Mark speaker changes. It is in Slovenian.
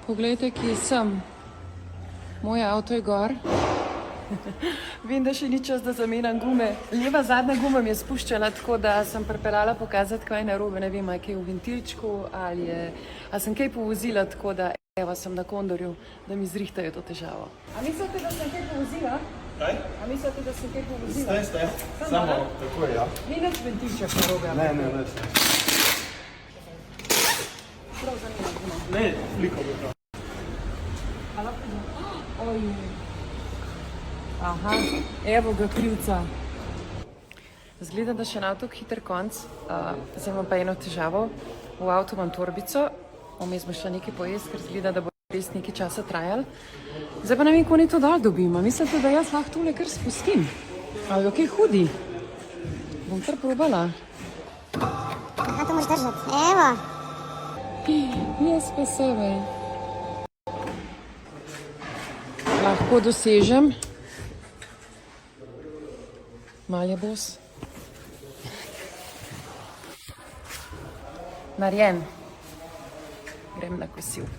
Speaker 1: Poglejte, kje sem. Moj avto je gor. Vem, da še ni čas, da zamenjam gume. Leva zadnja guma mi je spuščala, tako da sem pripeljala pokazati, kaj je narobe. Ne vem, ali je kaj v ventilčku ali sem kaj povozila, tako da evo sem na kondorju, da mi zrihtajo to težavo. A mislite, da sem kaj povozila?
Speaker 2: Kaj?
Speaker 1: A mislite, da sem kaj povozila?
Speaker 2: Ste. Samo tako je, ja.
Speaker 1: Ni nič ventilček narobe.
Speaker 2: Ne.
Speaker 1: Prav zanima guma.
Speaker 2: Ne, fliko bi prav.
Speaker 1: Oj. Aha, evo ga krivca. Zgleda, da še na avto hiter konc. Zdaj imam pa eno težavo. V avtu imam torbico, vmes bo šla nekaj pojesti, ker zgleda, da bo res nekaj časa trajal. Zdaj pa ne vem, ko ni to dal dobim. Mislite, da jaz lahko tole kar spustim? Ali jo kaj hudi? Bom kar probala.
Speaker 3: Aha, to moraš držati. Evo.
Speaker 1: Jaz pa sebe. Lahko dosežem. Mal je bos. Narjen. Grem na kosil.